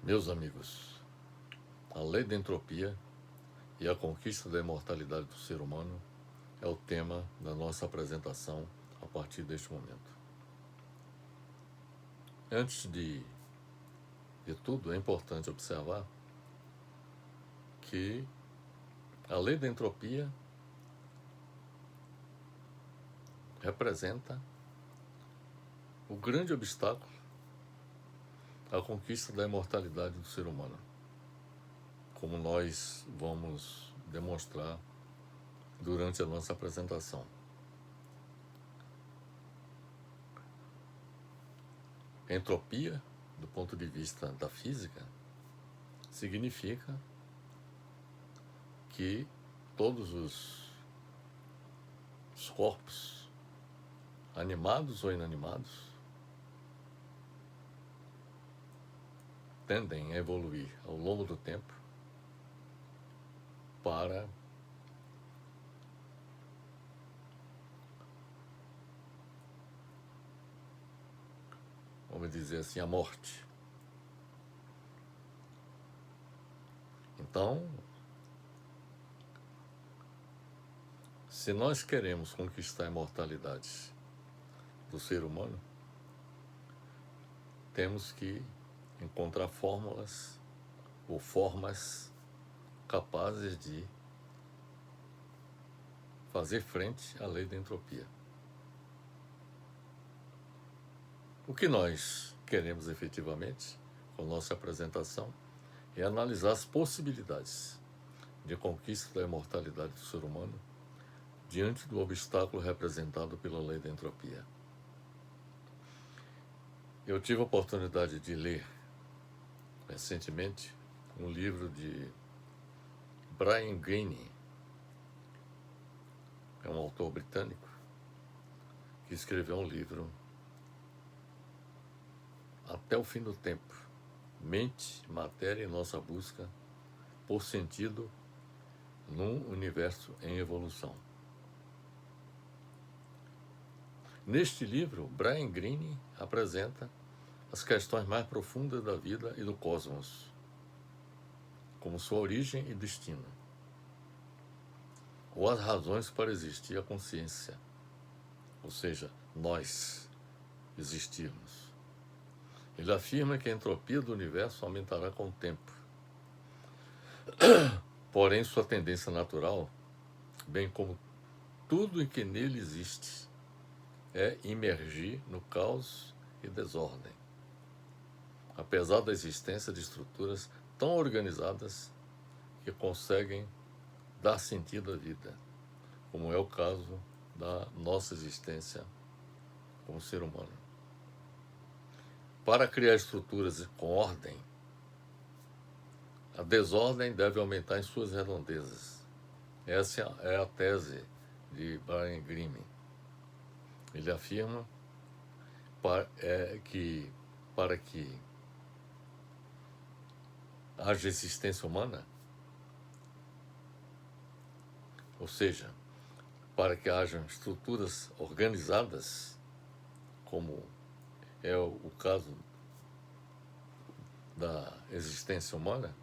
Meus amigos, a lei da entropia e a conquista da imortalidade do ser humano é o tema da nossa apresentação a partir deste momento. Antes de tudo, é importante observar que a lei da entropia representa o grande obstáculo à conquista da imortalidade do ser humano, como nós vamos demonstrar durante a nossa apresentação. Entropia, do ponto de vista da física, significa que todos os corpos, animados ou inanimados, tendem a evoluir ao longo do tempo para vamos dizer assim, a morte. Então, se nós queremos conquistar a imortalidade do ser humano, temos que encontrar fórmulas ou formas capazes de fazer frente à lei da entropia. O que nós queremos efetivamente, com nossa apresentação, é analisar as possibilidades de conquista da imortalidade do ser humano diante do obstáculo representado pela lei da entropia. Eu tive a oportunidade de ler recentemente um livro de Brian Greene, é um autor britânico que escreveu um livro Até o Fim do Tempo, Mente, Matéria e Nossa Busca por Sentido num Universo em Evolução. Neste livro, Brian Greene apresenta as questões mais profundas da vida e do cosmos, como sua origem e destino, ou as razões para existir a consciência, ou seja, nós existirmos. Ele afirma que a entropia do universo aumentará com o tempo, porém sua tendência natural, bem como tudo em que nele existe, é imergir no caos e desordem, apesar da existência de estruturas tão organizadas que conseguem dar sentido à vida, como é o caso da nossa existência como ser humano. Para criar estruturas com ordem, a desordem deve aumentar em suas redondezas. Essa é a tese de Brian Greene. Ele afirma que para que haja existência humana, ou seja, para que hajam estruturas organizadas, como é o caso da existência humana,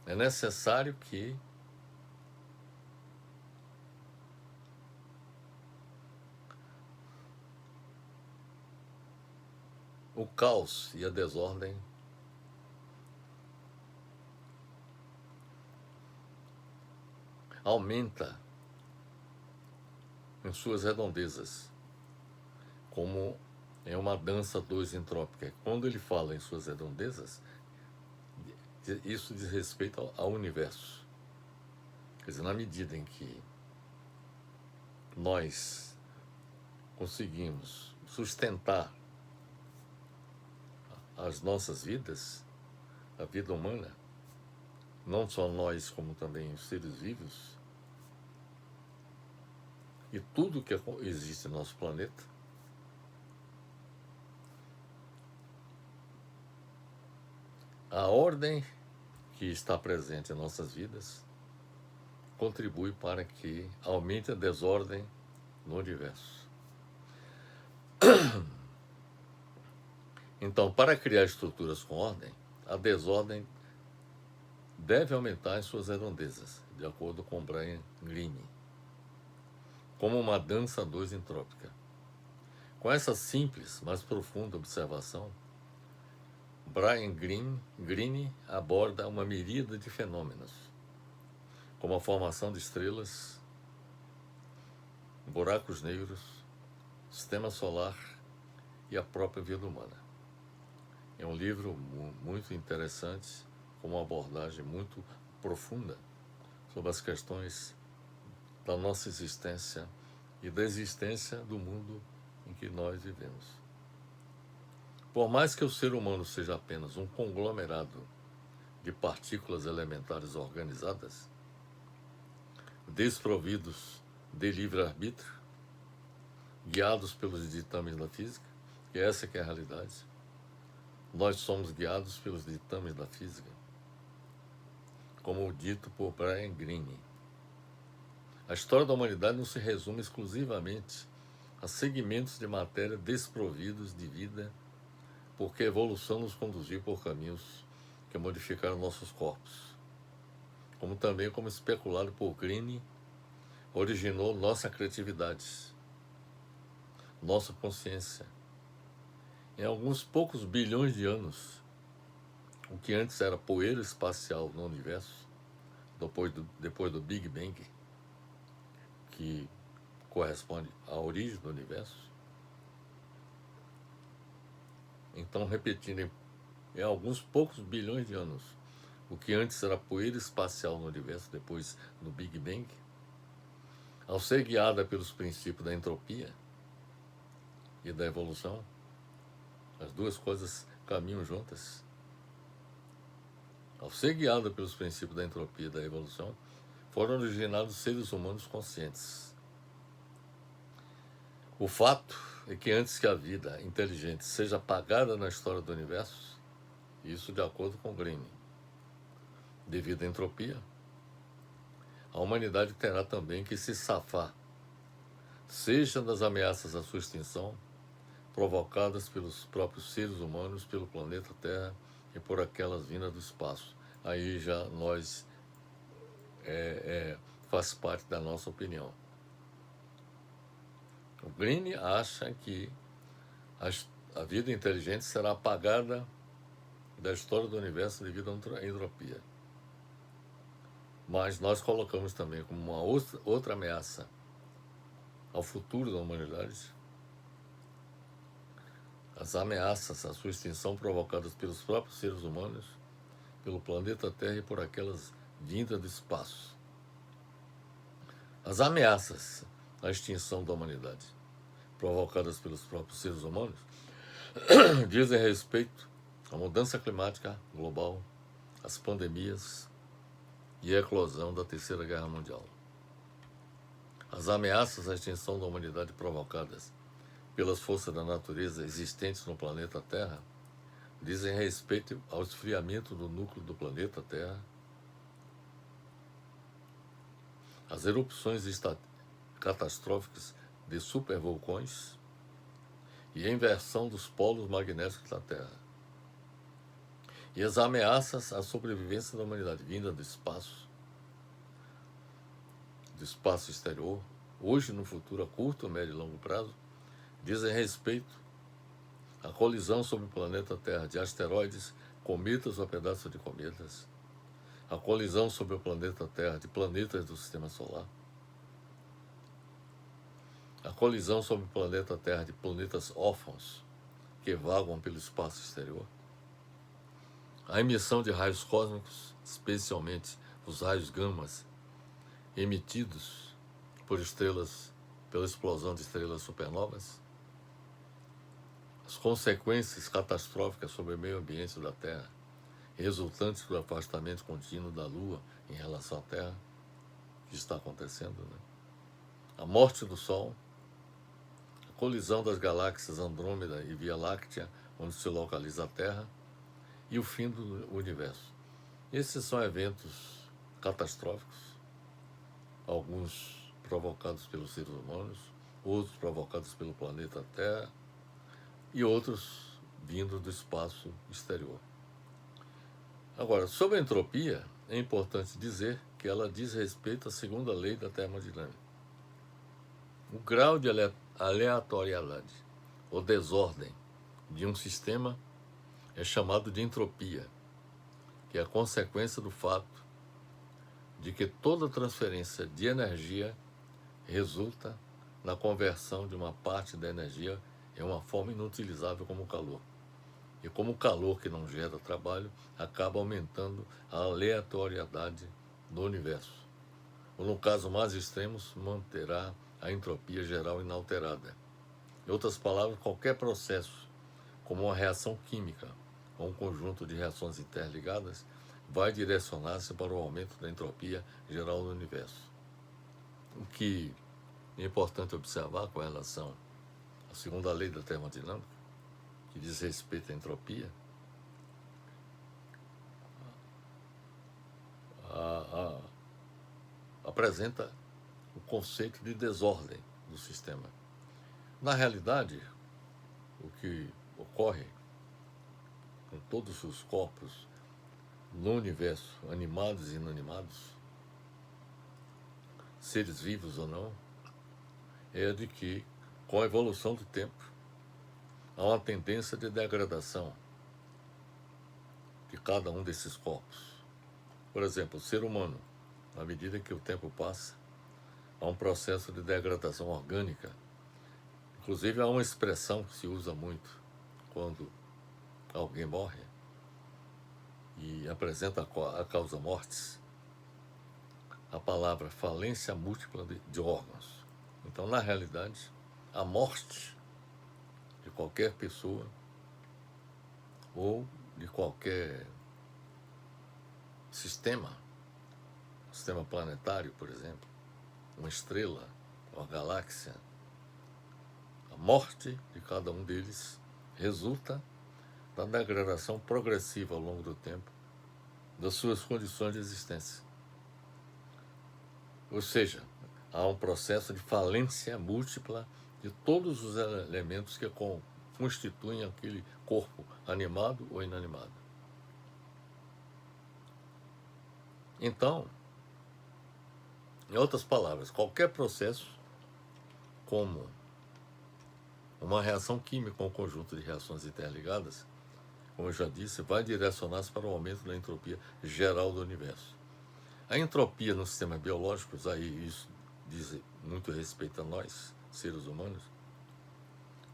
é necessário que o caos e a desordem aumenta em suas redondezas, como é uma dança 2 entrópica. Quando ele fala em suas redondezas, isso diz respeito ao universo. Quer dizer, na medida em que nós conseguimos sustentar as nossas vidas, a vida humana, não só nós, como também os seres vivos, e tudo que existe no nosso planeta, a ordem que está presente em nossas vidas contribui para que aumente a desordem no universo. Então, para criar estruturas com ordem, a desordem deve aumentar em suas redondezas, de acordo com Brian Greene, como uma dança a dois entrópica. Com essa simples, mas profunda observação, Brian Greene aborda uma miríade de fenômenos, como a formação de estrelas, buracos negros, sistema solar e a própria vida humana. É um livro muito interessante, com uma abordagem muito profunda sobre as questões da nossa existência e da existência do mundo em que nós vivemos. Por mais que o ser humano seja apenas um conglomerado de partículas elementares organizadas, desprovidos de livre-arbítrio, guiados pelos ditames da física, e essa que é a realidade, nós somos guiados pelos ditames da física, como dito por Brian Greene. A história da humanidade não se resume exclusivamente a segmentos de matéria desprovidos de vida, porque a evolução nos conduziu por caminhos que modificaram nossos corpos. Como também, como especulado por Greene, originou nossa criatividade, nossa consciência. Em alguns poucos bilhões de anos, o que antes era poeira espacial no universo, depois do Big Bang, que corresponde à origem do universo. Então, repetindo, em alguns poucos bilhões de anos, o que antes era poeira espacial no universo, depois do Big Bang, ao ser guiada pelos princípios da entropia e da evolução, as duas coisas caminham juntas. Ao ser guiada pelos princípios da entropia e da evolução, foram originados seres humanos conscientes. O fato é que antes que a vida inteligente seja apagada na história do universo, isso de acordo com Greene, devido à entropia, a humanidade terá também que se safar, seja das ameaças à sua extinção, provocadas pelos próprios seres humanos, pelo planeta Terra e por aquelas vindas do espaço. Aí já nós faz parte da nossa opinião. O Greene acha que a vida inteligente será apagada da história do universo devido à entropia. Mas nós colocamos também como uma outra ameaça ao futuro da humanidade as ameaças à sua extinção provocadas pelos próprios seres humanos, pelo planeta Terra e por aquelas vindas do espaço. As ameaças à extinção da humanidade provocadas pelos próprios seres humanos dizem respeito à mudança climática global, às pandemias e à eclosão da Terceira Guerra Mundial. As ameaças à extinção da humanidade provocadas pelas forças da natureza existentes no planeta Terra dizem respeito ao esfriamento do núcleo do planeta Terra, às erupções catastróficas de supervulcões e a inversão dos polos magnéticos da Terra. E as ameaças à sobrevivência da humanidade vinda do espaço exterior, hoje e no futuro, a curto, médio e longo prazo, dizem respeito à colisão sobre o planeta Terra de asteroides, cometas ou pedaços de cometas, a colisão sobre o planeta Terra de planetas do Sistema Solar, a colisão sobre o planeta Terra de planetas órfãos que vagam pelo espaço exterior, a emissão de raios cósmicos, especialmente os raios gamas emitidos por estrelas, pela explosão de estrelas supernovas, as consequências catastróficas sobre o meio ambiente da Terra, resultantes do afastamento contínuo da Lua em relação à Terra, que está acontecendo, né? A morte do Sol, a colisão das galáxias Andrômeda e Via Láctea, onde se localiza a Terra, e o fim do universo. Esses são eventos catastróficos, alguns provocados pelos seres humanos, outros provocados pelo planeta Terra e outros vindo do espaço exterior. Agora, sobre a entropia, é importante dizer que ela diz respeito à segunda lei da termodinâmica. O grau de aleatoriedade ou desordem de um sistema é chamado de entropia, que é a consequência do fato de que toda transferência de energia resulta na conversão de uma parte da energia em uma forma inutilizável como calor. E como o calor que não gera trabalho acaba aumentando a aleatoriedade do universo. Ou no caso mais extremo, manterá a entropia geral inalterada. Em outras palavras, qualquer processo, como uma reação química ou um conjunto de reações interligadas, vai direcionar-se para o aumento da entropia geral do universo. O que é importante observar com relação à segunda lei da termodinâmica, que diz respeito à entropia, apresenta o conceito de desordem do sistema. Na realidade, o que ocorre com todos os corpos no universo, animados e inanimados, seres vivos ou não, é de que, com a evolução do tempo, há uma tendência de degradação de cada um desses corpos. Por exemplo, o ser humano, à medida que o tempo passa, há um processo de degradação orgânica. Inclusive, há uma expressão que se usa muito quando alguém morre e apresenta a causa mortis, a palavra falência múltipla de órgãos. Então, na realidade, a morte de qualquer pessoa ou de qualquer sistema planetário, por exemplo, uma estrela, uma galáxia, a morte de cada um deles resulta da degradação progressiva ao longo do tempo das suas condições de existência. Ou seja, há um processo de falência múltipla de todos os elementos que constituem aquele corpo animado ou inanimado. Então, em outras palavras, qualquer processo, como uma reação química ou um conjunto de reações interligadas, como eu já disse, vai direcionar-se para o aumento da entropia geral do universo. A entropia nos sistemas biológicos, aí isso diz muito respeito a nós, seres humanos,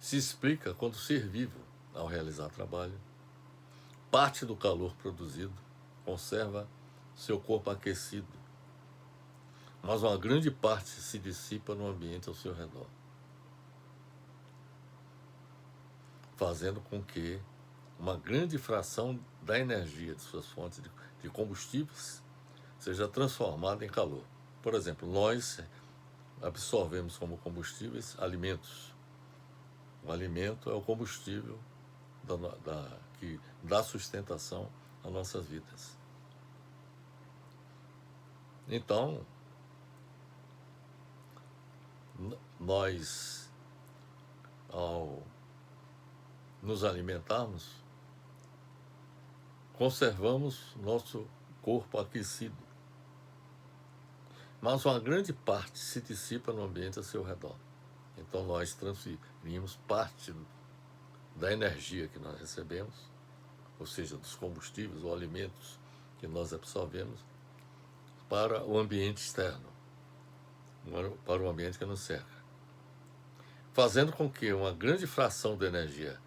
se explica quando o ser vivo, ao realizar trabalho, parte do calor produzido conserva seu corpo aquecido, mas uma grande parte se dissipa no ambiente ao seu redor, fazendo com que uma grande fração da energia de suas fontes de combustíveis seja transformada em calor. Por exemplo, nós absorvemos como combustíveis alimentos. O alimento é o combustível que dá sustentação às nossas vidas. Então, nós, ao nos alimentarmos, conservamos nosso corpo aquecido, mas uma grande parte se dissipa no ambiente ao seu redor. Então nós transferimos parte da energia que nós recebemos, ou seja, dos combustíveis ou alimentos que nós absorvemos, para o ambiente externo, para o ambiente que nos cerca, fazendo com que uma grande fração da energia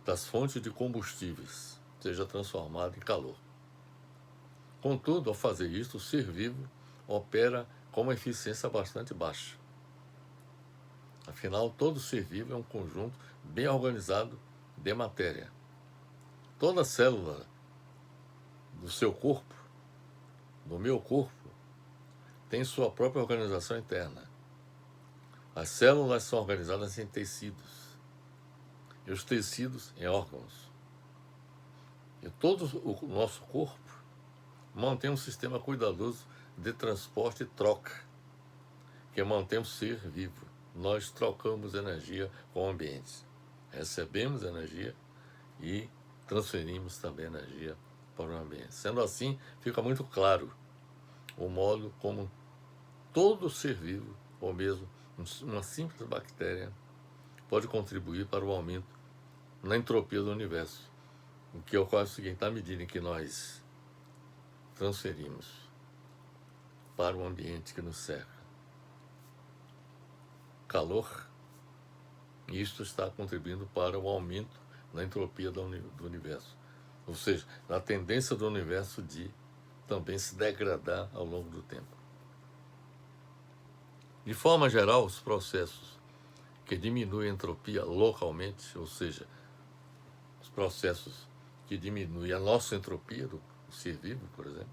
das fontes de combustíveis seja transformada em calor. Contudo, ao fazer isso, o ser vivo opera com uma eficiência bastante baixa. Afinal, todo ser vivo é um conjunto bem organizado de matéria. Toda célula do seu corpo, do meu corpo, tem sua própria organização interna. As células são organizadas em tecidos, e os tecidos em órgãos. E todo o nosso corpo mantém um sistema cuidadoso de transporte e troca, que mantém o ser vivo. Nós trocamos energia com o ambiente. Recebemos energia e transferimos também energia para o ambiente. Sendo assim, fica muito claro o modo como todo ser vivo, ou mesmo uma simples bactéria, pode contribuir para o aumento na entropia do universo. O que ocorre é o seguinte: à medida em que nós transferimos para o ambiente que nos cerca calor, isto está contribuindo para o aumento na entropia do universo. Ou seja, na tendência do universo de também se degradar ao longo do tempo. De forma geral, os processos que diminuem a entropia localmente, ou seja, os processos que diminuem a nossa entropia do ser vivo, por exemplo,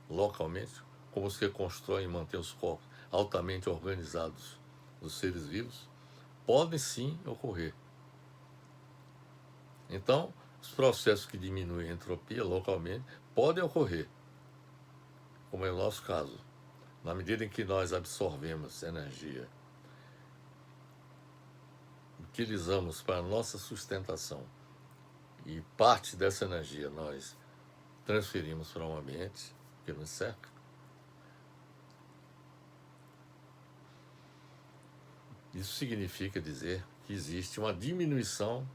localmente, como os que constroem e mantêm os corpos altamente organizados dos seres vivos, podem sim ocorrer. Então, os processos que diminuem a entropia localmente podem ocorrer, como é o nosso caso. Na medida em que nós absorvemos energia, utilizamos para a nossa sustentação, e parte dessa energia nós transferimos para um ambiente que nos cerca, isso significa dizer que existe uma diminuição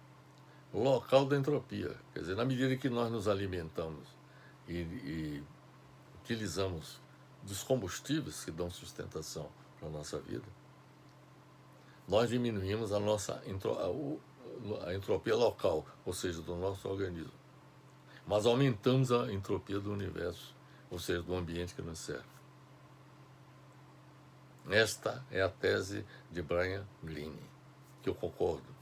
local da entropia. Quer dizer, na medida em que nós nos alimentamos e utilizamos dos combustíveis que dão sustentação para a nossa vida, nós diminuímos a nossa a entropia local, ou seja, do nosso organismo. Mas aumentamos a entropia do universo, ou seja, do ambiente que nos cerca. Esta é a tese de Brian Greene, que eu concordo.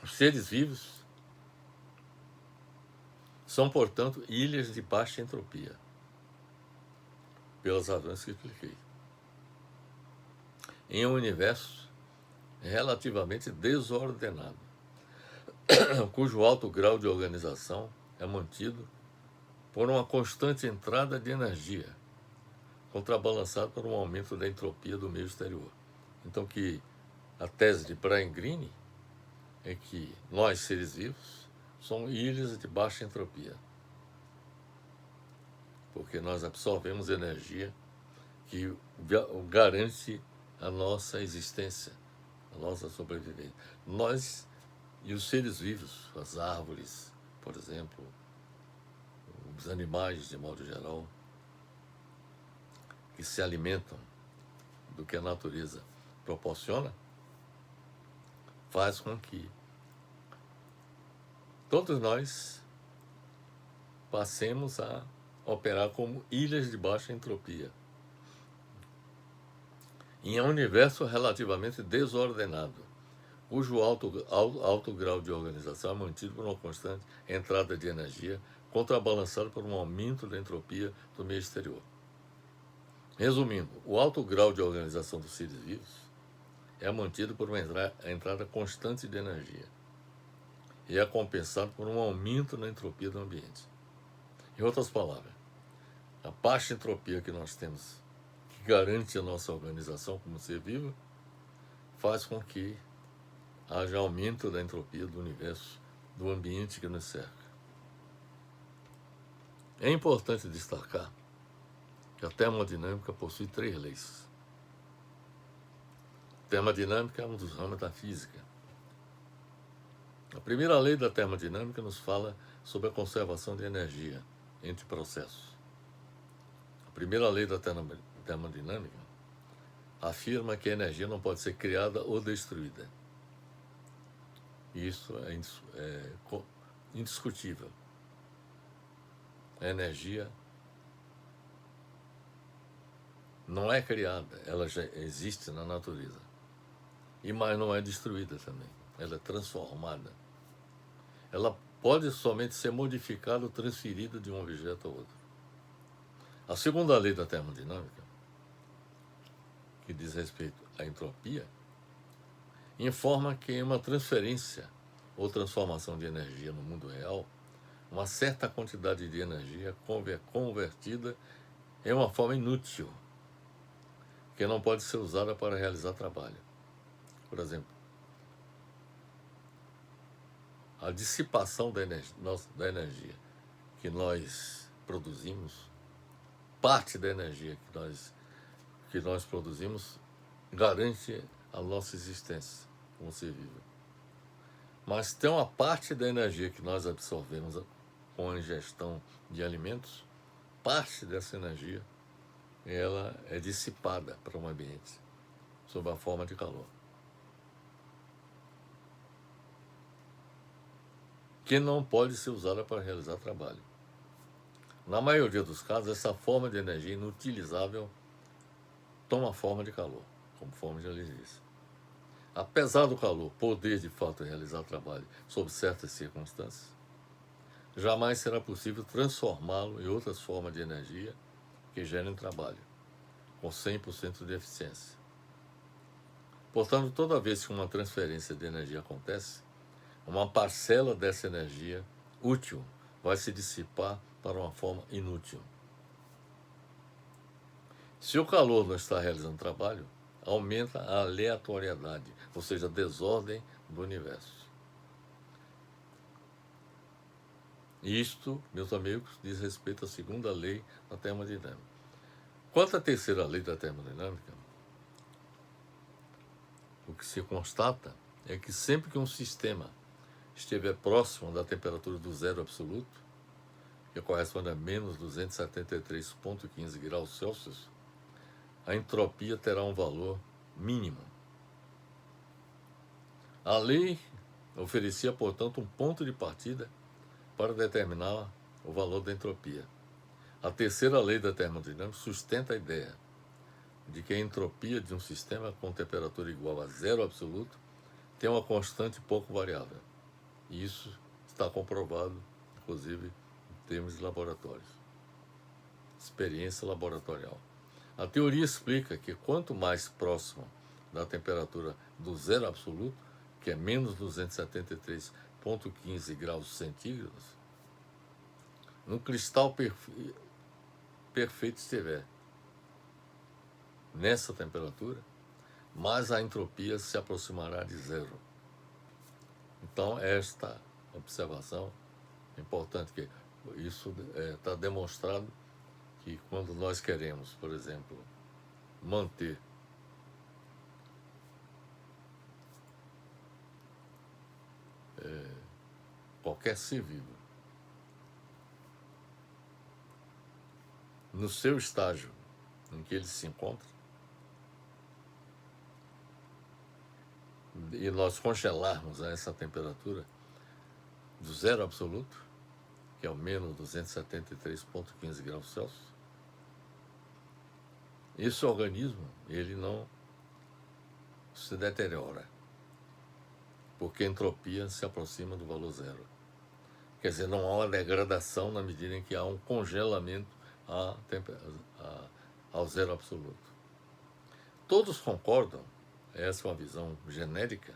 Os seres vivos são, portanto, ilhas de baixa entropia, pelas razões que expliquei, em um universo relativamente desordenado, cujo alto grau de organização é mantido por uma constante entrada de energia, contrabalançado por um aumento da entropia do meio exterior. Então, que a tese de Brian Greene é que nós, seres vivos, somos ilhas de baixa entropia, porque nós absorvemos energia que garante a nossa existência, a nossa sobrevivência. Nós e os seres vivos, as árvores, por exemplo, os animais, de modo geral, que se alimentam do que a natureza proporciona, faz com que todos nós passemos a operar como ilhas de baixa entropia, em um universo relativamente desordenado, cujo alto grau de organização é mantido por uma constante entrada de energia, contrabalançado por um aumento da entropia do meio exterior. Resumindo, o alto grau de organização dos seres vivos é mantido por uma entrada constante de energia e é compensado por um aumento na entropia do ambiente. Em outras palavras, a baixa entropia que nós temos, que garante a nossa organização como ser vivo, faz com que haja aumento da entropia do universo, do ambiente que nos cerca. É importante destacar que a termodinâmica possui 3 leis. A termodinâmica é um dos ramos da física. A primeira lei da termodinâmica nos fala sobre a conservação de energia entre processos. A primeira lei da termodinâmica afirma que a energia não pode ser criada ou destruída. Isso é indiscutível. A energia não é criada, ela já existe na natureza. Mas não é destruída também, ela é transformada. Ela pode somente ser modificada ou transferida de um objeto a outro. A segunda lei da termodinâmica, que diz respeito à entropia, informa que em uma transferência ou transformação de energia no mundo real, uma certa quantidade de energia convertida em uma forma inútil, que não pode ser usada para realizar trabalho. Por exemplo, a dissipação da energia que nós produzimos, parte da energia que nós produzimos, garante a nossa existência como ser vivo. Mas tem uma parte da energia que nós absorvemos com a ingestão de alimentos, parte dessa energia ela é dissipada para o ambiente, sob a forma de calor, que não pode ser usada para realizar trabalho. Na maioria dos casos, essa forma de energia inutilizável toma forma de calor, conforme já lhes disse. Apesar do calor poder de fato realizar trabalho sob certas circunstâncias, jamais será possível transformá-lo em outras formas de energia que gerem trabalho, com 100% de eficiência. Portanto, toda vez que uma transferência de energia acontece, uma parcela dessa energia útil vai se dissipar para uma forma inútil. Se o calor não está realizando trabalho, aumenta a aleatoriedade, ou seja, a desordem do universo. Isto, meus amigos, diz respeito à segunda lei da termodinâmica. Quanto à terceira lei da termodinâmica, o que se constata é que sempre que um sistema estiver próximo da temperatura do zero absoluto, que corresponde a menos 273,15 graus Celsius, a entropia terá um valor mínimo. A lei oferecia, portanto, um ponto de partida para determinar o valor da entropia. A terceira lei da termodinâmica sustenta a ideia de que a entropia de um sistema com temperatura igual a zero absoluto tem uma constante pouco variável. E isso está comprovado, inclusive, em termos de laboratórios. Experiência laboratorial. A teoria explica que quanto mais próximo da temperatura do zero absoluto, que é menos 273,15 graus centígrados, um cristal perfeito estiver nessa temperatura, mais a entropia se aproximará de zero. Então, esta observação é importante, que isso está demonstrado que quando nós queremos, por exemplo, manter qualquer ser vivo no seu estágio em que ele se encontra, e nós congelarmos a essa temperatura do zero absoluto, que é o menos 273,15 graus Celsius, esse organismo ele não se deteriora, porque a entropia se aproxima do valor zero. Quer dizer, não há uma degradação na medida em que há um congelamento ao zero absoluto. Todos concordam, essa é uma visão genérica,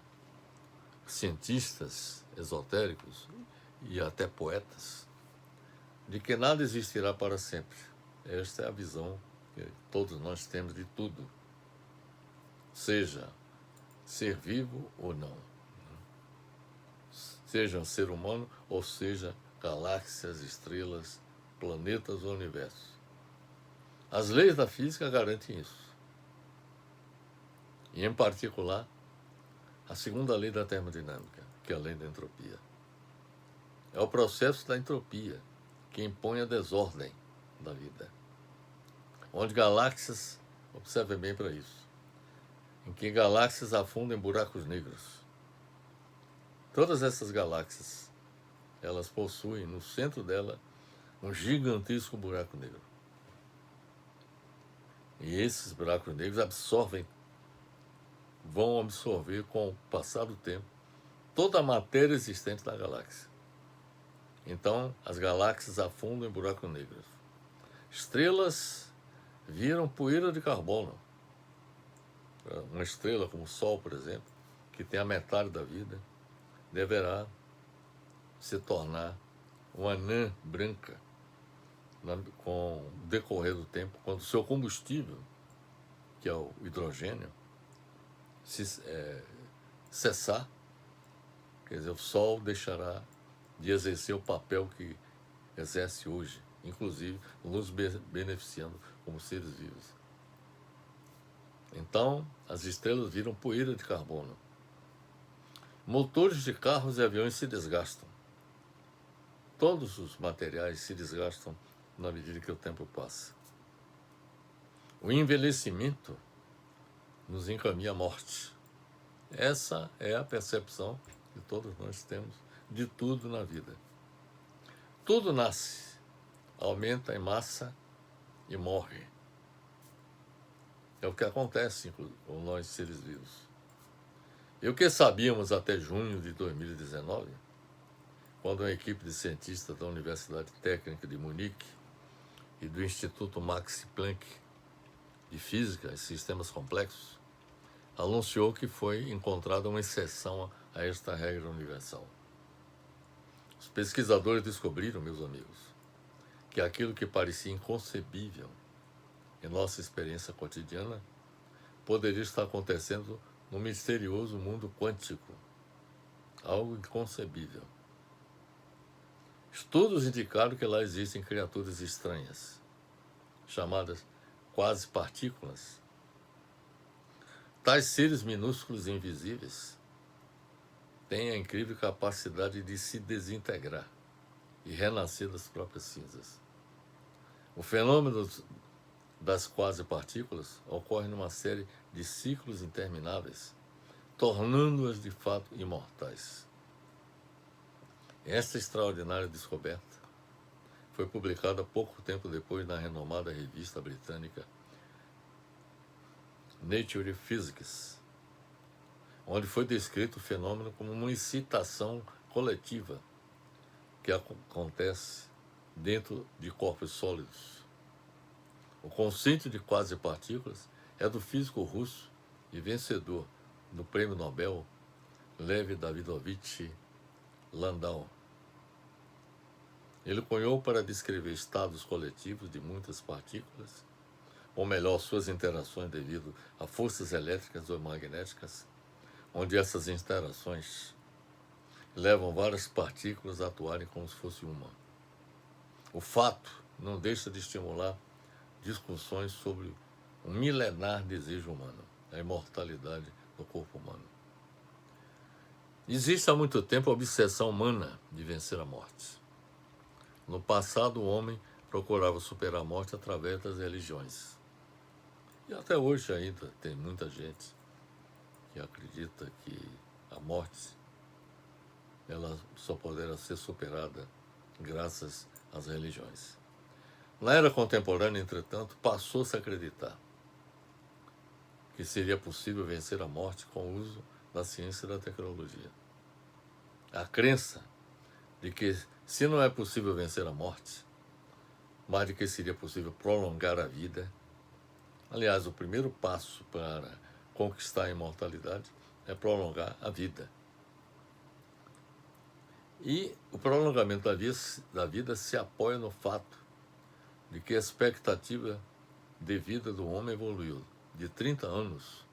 cientistas esotéricos e até poetas, de que nada existirá para sempre. Esta é a visão que todos nós temos de tudo, seja ser vivo ou não, seja um ser humano ou seja galáxias, estrelas, planetas ou universo. As leis da física garantem isso. E, em particular, a segunda lei da termodinâmica, que é a lei da entropia. É o processo da entropia que impõe a desordem da vida. Onde galáxias, observe bem para isso, em que galáxias afundam em buracos negros. Todas essas galáxias, elas possuem no centro dela um gigantesco buraco negro. E esses buracos negros vão absorver com o passar do tempo toda a matéria existente da galáxia. Então, as galáxias afundam em buracos negros. Estrelas viram poeira de carbono. Uma estrela como o Sol, por exemplo, que tem a metade da vida, deverá se tornar uma anã branca com o decorrer do tempo, quando o seu combustível, que é o hidrogênio, cessar Quer dizer, o Sol deixará de exercer o papel que exerce hoje, inclusive nos beneficiando como seres vivos. Então, as estrelas viram poeira de carbono. Motores de carros e aviões se desgastam. Todos os materiais se desgastam na medida que o tempo passa. O envelhecimento nos encaminha à morte. Essa é a percepção que todos nós temos de tudo na vida. Tudo nasce, aumenta em massa e morre. É o que acontece com nós seres vivos. E o que sabíamos até junho de 2019, quando uma equipe de cientistas da Universidade Técnica de Munique e do Instituto Max Planck de Física e Sistemas Complexos anunciou que foi encontrada uma exceção a esta regra universal. Os pesquisadores descobriram, meus amigos, que aquilo que parecia inconcebível em nossa experiência cotidiana poderia estar acontecendo no misterioso mundo quântico, algo inconcebível. Estudos indicaram que lá existem criaturas estranhas, chamadas quase-partículas. Tais seres minúsculos e invisíveis têm a incrível capacidade de se desintegrar e renascer das próprias cinzas. O fenômeno das quase-partículas ocorre numa série de ciclos intermináveis, tornando-as de fato imortais. Esta extraordinária descoberta foi publicada pouco tempo depois na renomada revista britânica Nature Physics, onde foi descrito o fenômeno como uma excitação coletiva que acontece dentro de corpos sólidos. O conceito de quase-partículas é do físico russo e vencedor do Prêmio Nobel Lev Davidovich Landau. Ele cunhou para descrever estados coletivos de muitas partículas, ou melhor, suas interações devido a forças elétricas ou magnéticas, onde essas interações levam várias partículas a atuarem como se fosse uma. O fato não deixa de estimular discussões sobre um milenar desejo humano, a imortalidade do corpo humano. Existe há muito tempo a obsessão humana de vencer a morte. No passado, o homem procurava superar a morte através das religiões. E até hoje ainda tem muita gente que acredita que a morte ela só poderá ser superada graças às religiões. Na era contemporânea, entretanto, passou-se a acreditar que seria possível vencer a morte com o uso da ciência e da tecnologia. A crença de que, se não é possível vencer a morte, mas de que seria possível prolongar a vida. Aliás, o primeiro passo para conquistar a imortalidade é prolongar a vida. E o prolongamento da vida se apoia no fato de que a expectativa de vida do homem evoluiu de 30 anos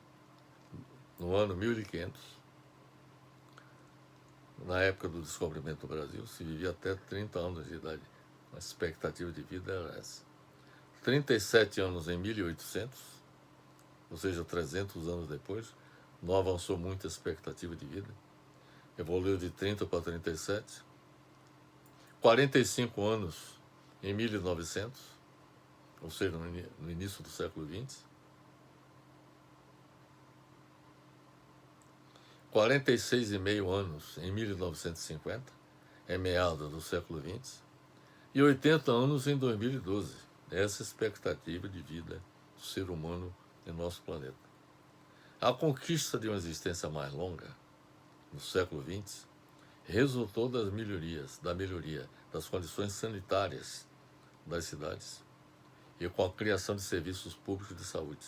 no ano 1500. Na época do descobrimento do Brasil, se vivia até 30 anos de idade. A expectativa de vida era essa. 37 anos em 1800, ou seja, 300 anos depois, não avançou muito a expectativa de vida. Evoluiu de 30 para 37. 45 anos em 1900, ou seja, no início do século XX. 46,5 anos em 1950, em meados do século XX, e 80 anos em 2012. Essa é a expectativa de vida do ser humano em nosso planeta. A conquista de uma existência mais longa, no século XX, resultou da melhoria das condições sanitárias das cidades e com a criação de serviços públicos de saúde.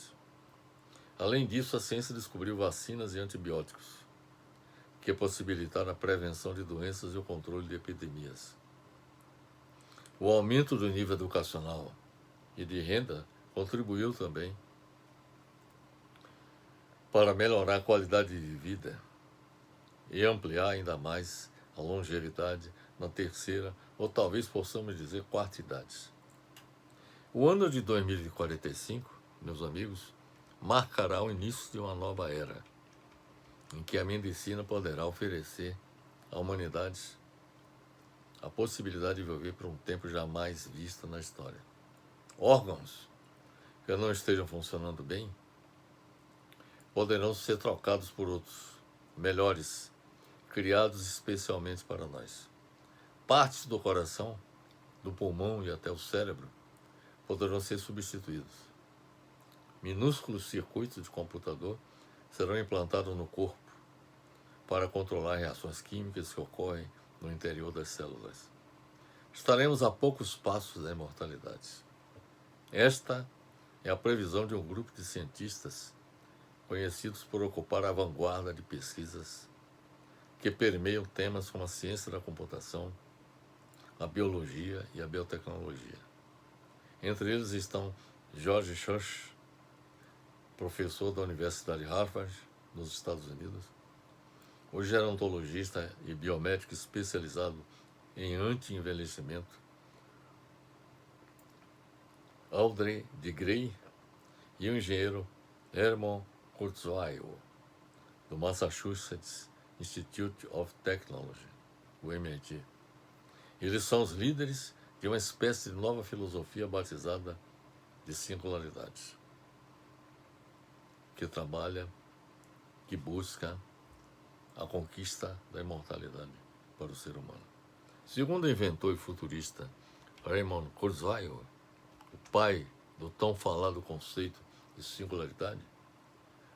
Além disso, a ciência descobriu vacinas e antibióticos, que possibilitaram a prevenção de doenças e o controle de epidemias. O aumento do nível educacional e de renda contribuiu também para melhorar a qualidade de vida e ampliar ainda mais a longevidade na terceira, ou talvez possamos dizer quarta idade. O ano de 2045, meus amigos, marcará o início de uma nova era, em que a medicina poderá oferecer à humanidade a possibilidade de viver por um tempo jamais visto na história. Órgãos que não estejam funcionando bem poderão ser trocados por outros, melhores, criados especialmente para nós. Partes do coração, do pulmão e até o cérebro poderão ser substituídos. Minúsculos circuitos de computador serão implantados no corpo para controlar reações químicas que ocorrem no interior das células. Estaremos a poucos passos da imortalidade. Esta é a previsão de um grupo de cientistas conhecidos por ocupar a vanguarda de pesquisas que permeiam temas como a ciência da computação, a biologia e a biotecnologia. Entre eles estão George Church, professor da Universidade de Harvard, nos Estados Unidos, o gerontologista e biomédico especializado em anti-envelhecimento, Audrey de Grey, e o engenheiro Hermann Kurzweil, do Massachusetts Institute of Technology, o MIT. Eles são os líderes de uma espécie de nova filosofia batizada de singularidade, que trabalha, que busca a conquista da imortalidade para o ser humano. Segundo o inventor e futurista Raymond Kurzweil, o pai do tão falado conceito de singularidade,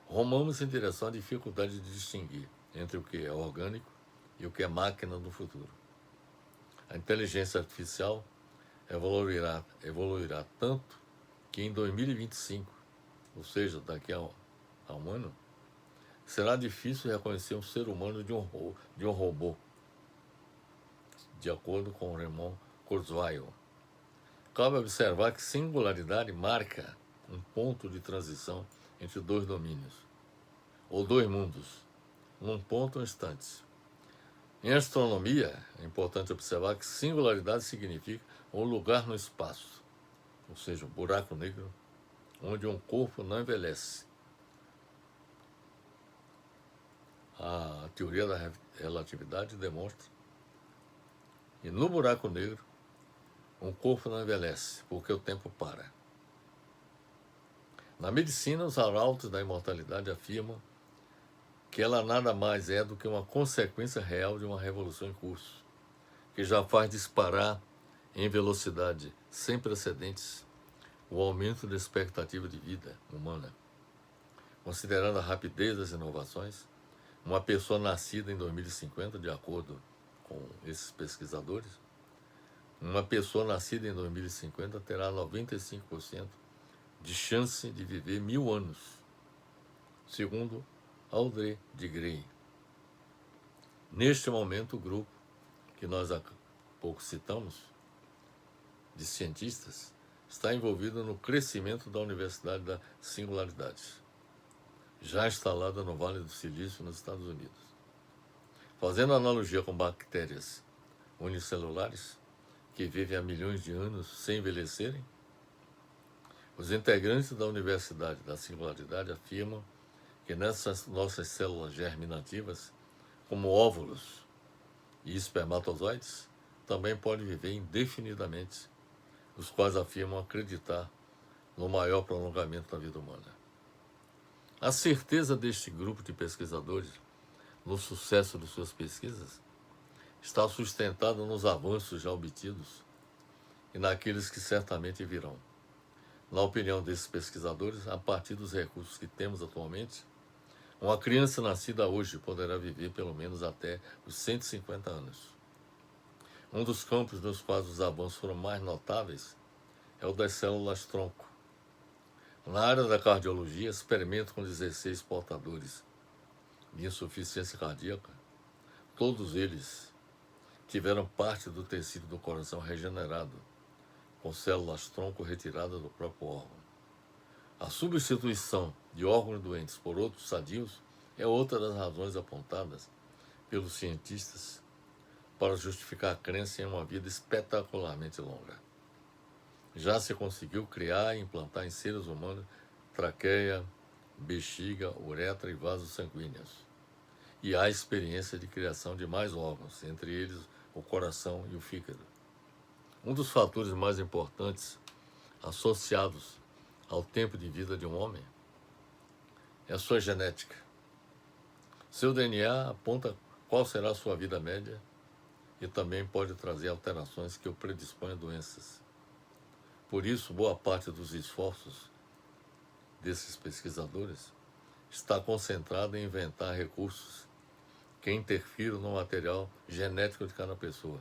rumamos em direção à dificuldade de distinguir entre o que é orgânico e o que é máquina no futuro. A inteligência artificial evoluirá tanto que em 2025, ou seja, daqui a um ano, será difícil reconhecer um ser humano de um robô, de acordo com Raymond Kurzweil. Cabe observar que singularidade marca um ponto de transição entre dois domínios, ou dois mundos, num ponto ou instante. Em astronomia, é importante observar que singularidade significa um lugar no espaço, ou seja, um buraco negro, onde um corpo não envelhece. A teoria da relatividade demonstra que no buraco negro, um corpo não envelhece, porque o tempo para. Na medicina, os arautos da imortalidade afirmam que ela nada mais é do que uma consequência real de uma revolução em curso, que já faz disparar em velocidade sem precedentes o aumento da expectativa de vida humana. Considerando a rapidez das inovações, uma pessoa nascida em 2050, de acordo com esses pesquisadores, uma pessoa nascida em 2050 terá 95% de chance de viver 1000 anos, segundo Audrey de Grey. Neste momento, o grupo que nós há pouco citamos, de cientistas, está envolvido no crescimento da Universidade da Singularidade, já instalada no Vale do Silício, nos Estados Unidos. Fazendo analogia com bactérias unicelulares, que vivem há milhões de anos sem envelhecerem, os integrantes da Universidade da Singularidade afirmam que nessas nossas células germinativas, como óvulos e espermatozoides, também podem viver indefinidamente, os quais afirmam acreditar no maior prolongamento da vida humana. A certeza deste grupo de pesquisadores no sucesso de suas pesquisas está sustentada nos avanços já obtidos e naqueles que certamente virão. Na opinião desses pesquisadores, a partir dos recursos que temos atualmente, uma criança nascida hoje poderá viver pelo menos até os 150 anos. Um dos campos nos quais os avanços foram mais notáveis é o das células-tronco. Na área da cardiologia, experimentos com 16 portadores de insuficiência cardíaca, todos eles tiveram parte do tecido do coração regenerado, com células-tronco retiradas do próprio órgão. A substituição de órgãos doentes por outros sadios é outra das razões apontadas pelos cientistas para justificar a crença em uma vida espetacularmente longa. Já se conseguiu criar e implantar em seres humanos traqueia, bexiga, uretra e vasos sanguíneos. E há experiência de criação de mais órgãos, entre eles o coração e o fígado. Um dos fatores mais importantes associados ao tempo de vida de um homem é a sua genética. Seu DNA aponta qual será a sua vida média e também pode trazer alterações que o predispõem a doenças. Por isso, boa parte dos esforços desses pesquisadores está concentrada em inventar recursos que interfiram no material genético de cada pessoa.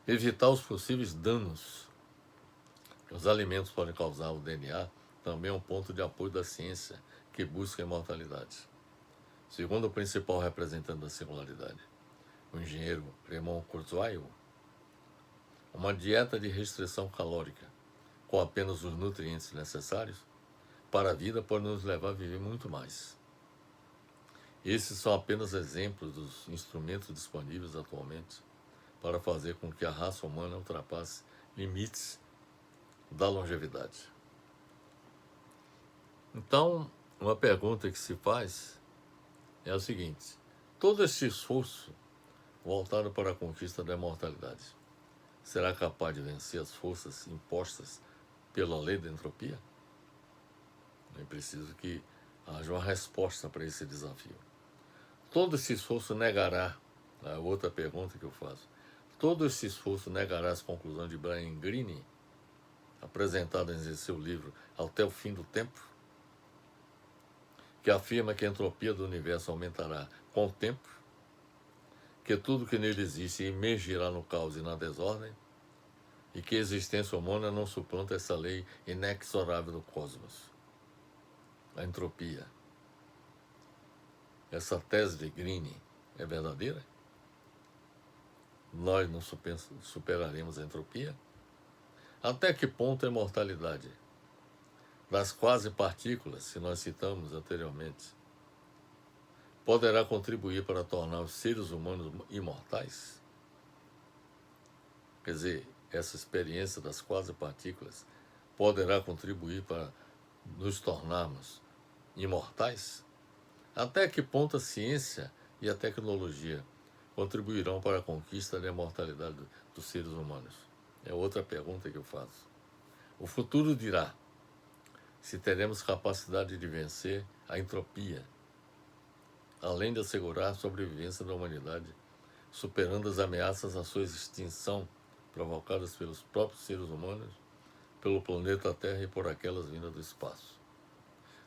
Evitar os possíveis danos que os alimentos podem causar ao DNA também é um ponto de apoio da ciência que busca a imortalidade. Segundo o principal representante da singularidade, o engenheiro Raymond Kurzweil, uma dieta de restrição calórica com apenas os nutrientes necessários para a vida pode nos levar a viver muito mais. Esses são apenas exemplos dos instrumentos disponíveis atualmente para fazer com que a raça humana ultrapasse limites da longevidade. Então, uma pergunta que se faz é a seguinte: todo esse esforço voltado para a conquista da imortalidade será capaz de vencer as forças impostas pela lei da entropia? É preciso que haja uma resposta para esse desafio. Todo esse esforço negará, a outra pergunta que eu faço, todo esse esforço negará as conclusões de Brian Greene, apresentadas em seu livro Até o Fim do Tempo, que afirma que a entropia do universo aumentará com o tempo, que tudo que nele existe emergirá no caos e na desordem, e que a existência humana não suplanta essa lei inexorável do cosmos, a entropia. Essa tese de Greene é verdadeira? Nós não superaremos a entropia? Até que ponto a imortalidade das quase partículas, que nós citamos anteriormente, poderá contribuir para tornar os seres humanos imortais? Quer dizer, essa experiência das quase partículas poderá contribuir para nos tornarmos imortais? Até que ponto a ciência e a tecnologia contribuirão para a conquista da imortalidade dos seres humanos? É outra pergunta que eu faço. O futuro dirá se teremos capacidade de vencer a entropia, além de assegurar a sobrevivência da humanidade, superando as ameaças à sua extinção provocadas pelos próprios seres humanos, pelo planeta Terra e por aquelas vindas do espaço.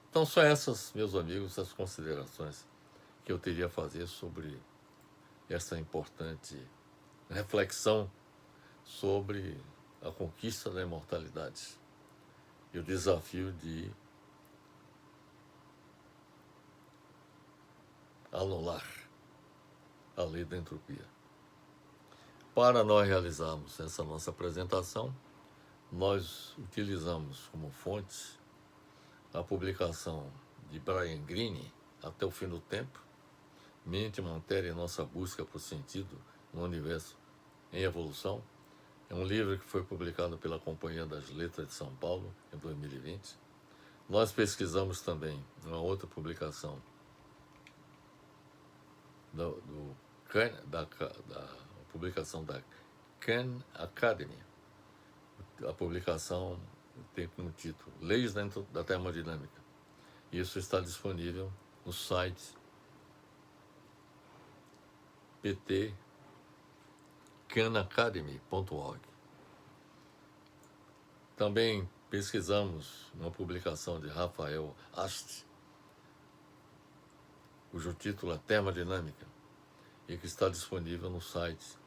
Então, só essas, meus amigos, as considerações que eu teria a fazer sobre essa importante reflexão sobre a conquista da imortalidade e o desafio de anular a lei da entropia. Para nós realizarmos essa nossa apresentação, nós utilizamos como fonte a publicação de Brian Greene, Até o Fim do Tempo, Mente, Matéria e Nossa Busca por Sentido no Universo em Evolução. É um livro que foi publicado pela Companhia das Letras de São Paulo em 2020. Nós pesquisamos também uma outra publicação da publicação da Khan Academy. A publicação tem como título Leis da Termodinâmica. Isso está disponível no site pt.khanacademy.org. Também pesquisamos uma publicação de Rafael Ast, cujo título é Termodinâmica, e que está disponível no site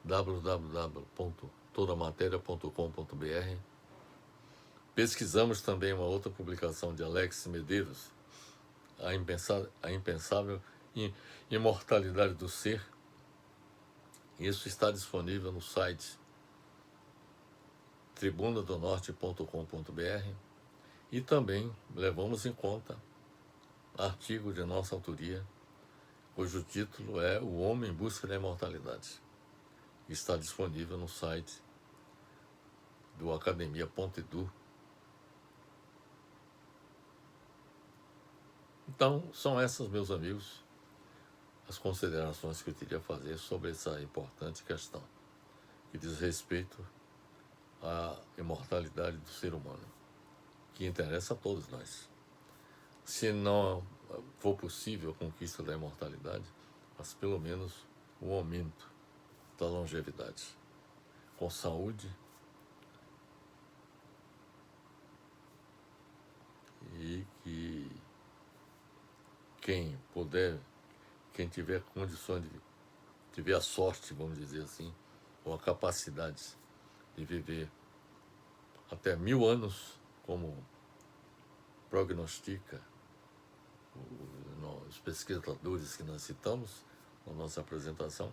www.todamateria.com.br. Pesquisamos também uma outra publicação de Alex Medeiros, A Impensável Imortalidade do Ser. Isso está disponível no site tribunadonorte.com.br, e também levamos em conta artigo de nossa autoria cujo título é O Homem em Busca da Imortalidade. Está disponível no site do Academia Pompidou. Então, são essas, meus amigos, as considerações que eu queria fazer sobre essa importante questão, que diz respeito à imortalidade do ser humano, que interessa a todos nós. Se não for possível a conquista da imortalidade, mas pelo menos o aumento da longevidade, com saúde e que quem puder, quem tiver condições de tiver a sorte, vamos dizer assim, ou a capacidade de viver até 1000 anos, como prognostica os pesquisadores que nós citamos na nossa apresentação,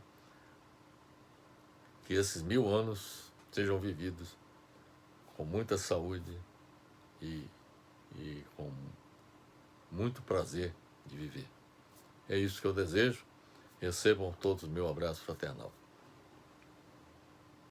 que esses 1000 anos sejam vividos com muita saúde e com muito prazer de viver. É isso que eu desejo. Recebam todos o meu abraço fraternal.